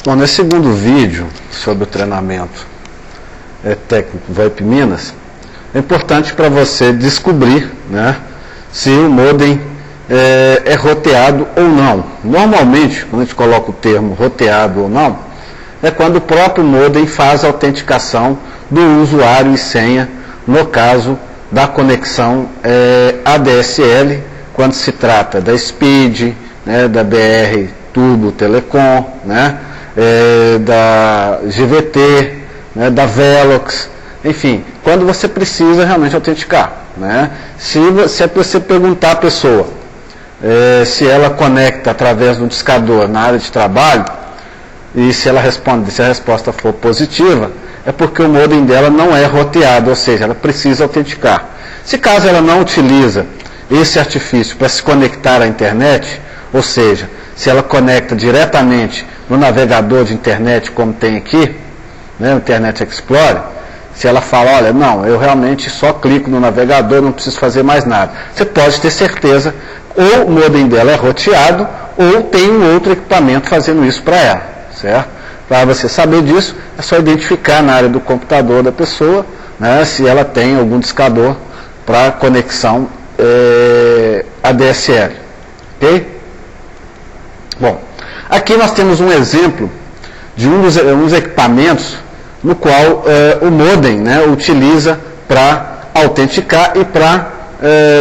Bom, nesse segundo vídeo sobre o treinamento técnico VoIP Minas, é importante para você descobrir, né, se o modem é roteado ou não. Normalmente, quando a gente coloca o termo roteado ou não, é quando o próprio modem faz a autenticação do usuário e senha, no caso da conexão ADSL, quando se trata da Speed, né, da BR Turbo Telecom, né, da GVT, né, da Velox, enfim, quando você precisa realmente autenticar, né? Se você perguntar à pessoa se ela conecta através do discador na área de trabalho, e se ela responde, se a resposta for positiva, é porque o modem dela não é roteado, ou seja, ela precisa autenticar. Se caso ela não utiliza esse artifício para se conectar à internet, ou seja, se ela conecta diretamente no navegador de internet, como tem aqui, né, o Internet Explorer, se ela fala, olha, não, eu realmente só clico no navegador, não preciso fazer mais nada. Você pode ter certeza, ou o modem dela é roteado, ou tem um outro equipamento fazendo isso para ela, certo? Para você saber disso, é só identificar na área do computador da pessoa, né, se ela tem algum discador para conexão ADSL, ok? Bom, aqui nós temos um exemplo de uns equipamentos no qual o modem, né, utiliza para autenticar e para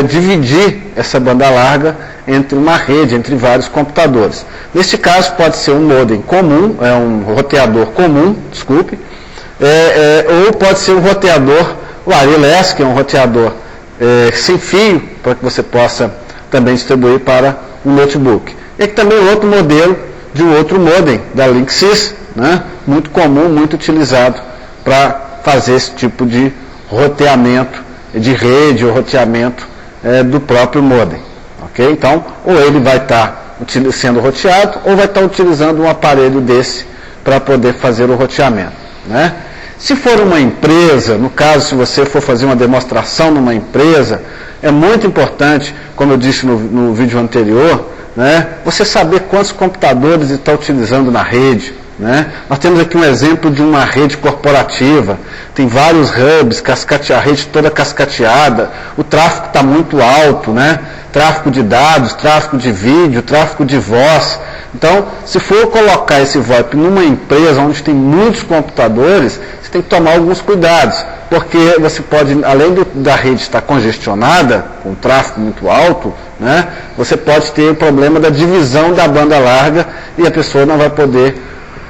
dividir essa banda larga entre uma rede, entre vários computadores. Neste caso pode ser um modem comum, um roteador comum, desculpe, ou pode ser um roteador wireless, que é um roteador sem fio, para que você possa também distribuir para um notebook. E aqui também outro modelo de um outro modem da Linksys, né, muito comum, muito utilizado para fazer esse tipo de roteamento de rede ou roteamento do próprio modem. Okay? Então, ou ele vai estar sendo roteado, ou vai estar utilizando um aparelho desse para poder fazer o roteamento, né? Se for uma empresa, no caso, se você for fazer uma demonstração numa empresa, é muito importante, como eu disse no vídeo anterior, né, você saber quantos computadores está utilizando na rede, né? Nós temos aqui um exemplo de uma rede corporativa, tem vários hubs, a rede toda cascateada, o tráfego está muito alto, né? Tráfego de dados, tráfego de vídeo, tráfego de voz. Então, se for colocar esse VoIP numa empresa onde tem muitos computadores, você tem que tomar alguns cuidados, porque você pode, além da rede estar congestionada, com tráfego muito alto, né, você pode ter o problema da divisão da banda larga e a pessoa não vai poder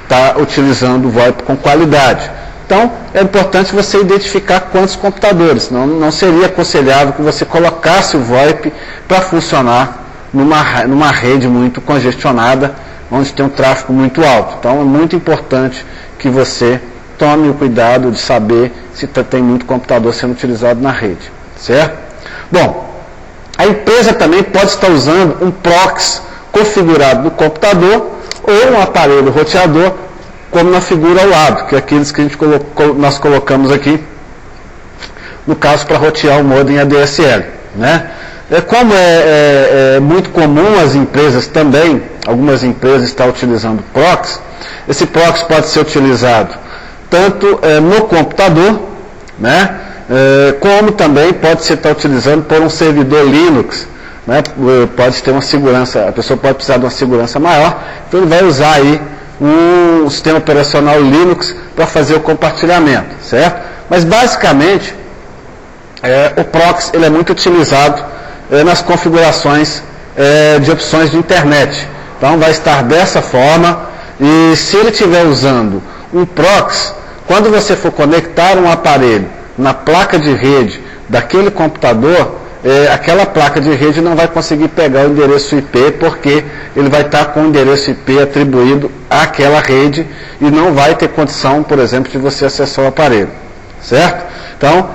estar utilizando o VoIP com qualidade. Então, é importante você identificar quantos computadores. Não seria aconselhável que você colocasse o VoIP para funcionar numa rede muito congestionada, onde tem um tráfego muito alto. Então, é muito importante que você tome o cuidado de saber se tem muito computador sendo utilizado na rede, certo? Bom, a empresa também pode estar usando um proxy configurado no computador ou um aparelho roteador, como na figura ao lado, que é aqueles que nós colocamos aqui, no caso para rotear o modem ADSL, né? Como é muito comum as empresas também, algumas empresas estão utilizando proxy, esse proxy pode ser utilizado tanto no computador, né, como também pode ser utilizando por um servidor Linux, né, pode ter uma segurança, a pessoa pode precisar de uma segurança maior, então ele vai usar aí um sistema operacional Linux para fazer o compartilhamento, certo? Mas basicamente o proxy ele é muito utilizado nas configurações de opções de internet. Então vai estar dessa forma, e se ele estiver usando um proxy, quando você for conectar um aparelho na placa de rede daquele computador, aquela placa de rede não vai conseguir pegar o endereço IP, porque ele vai estar com o endereço IP atribuído àquela rede e não vai ter condição, por exemplo, de você acessar o aparelho, certo? Então,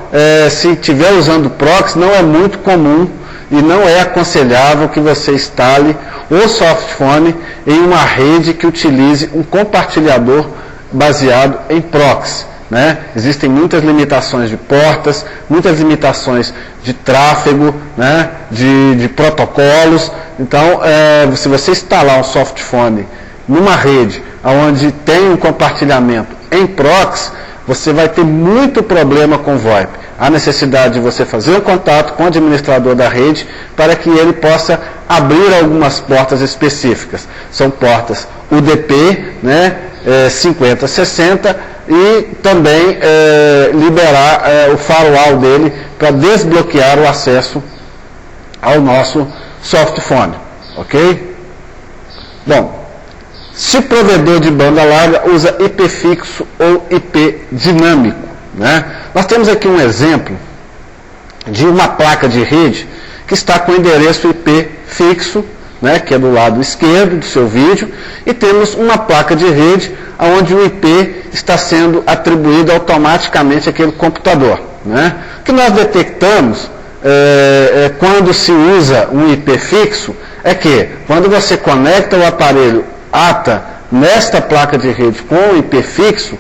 se estiver usando proxy, não é muito comum e não é aconselhável que você instale o softphone em uma rede que utilize um compartilhador baseado em proxy, né? Existem muitas limitações de portas, muitas limitações de tráfego, né? de protocolos. Então, se você instalar um softphone numa rede onde tem um compartilhamento em proxy, você vai ter muito problema com o VoIP. Há necessidade de você fazer um contato com o administrador da rede para que ele possa abrir algumas portas específicas. São portas UDP, né, 5060, e também liberar o firewall dele para desbloquear o acesso ao nosso softphone, ok? Bom, se o provedor de banda larga usa IP fixo ou IP dinâmico, né? Nós temos aqui um exemplo de uma placa de rede que está com endereço IP fixo, né, que é do lado esquerdo do seu vídeo, e temos uma placa de rede onde o IP está sendo atribuído automaticamente àquele computador, né? O que nós detectamos quando se usa um IP fixo é que quando você conecta o aparelho ATA nesta placa de rede com o IP fixo,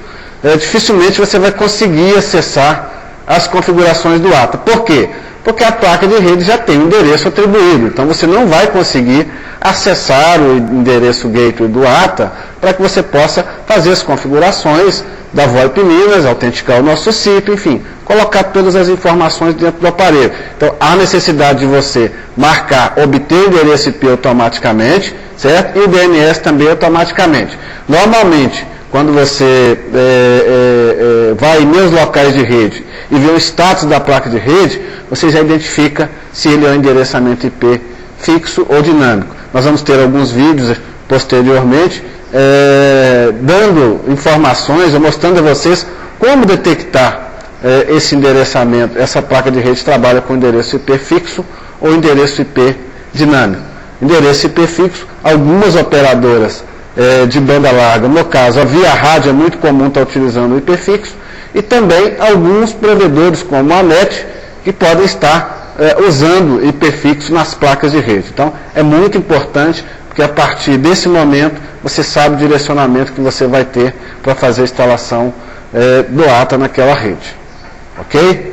dificilmente você vai conseguir acessar as configurações do ATA. Por quê? Porque a placa de rede já tem um endereço atribuído, então você não vai conseguir acessar o endereço gateway do ATA para que você possa fazer as configurações da VoIP Minas, autenticar o nosso CIP, enfim, colocar todas as informações dentro do aparelho. Então, há necessidade de você marcar, obter o endereço IP automaticamente, certo? E o DNS também automaticamente. Normalmente, quando você vai em meus locais de rede e vê o status da placa de rede, você já identifica se ele é um endereçamento IP fixo ou dinâmico. Nós vamos ter alguns vídeos posteriormente dando informações, ou mostrando a vocês como detectar esse endereçamento. Essa placa de rede trabalha com endereço IP fixo ou endereço IP dinâmico. Endereço IP fixo, algumas operadoras de banda larga, no caso a Via Rádio é muito comum estar utilizando o IP fixo, e também alguns provedores como a NET que podem estar usando IP fixo nas placas de rede. Então é muito importante, porque a partir desse momento você sabe o direcionamento que você vai ter para fazer a instalação do ATA naquela rede. Ok?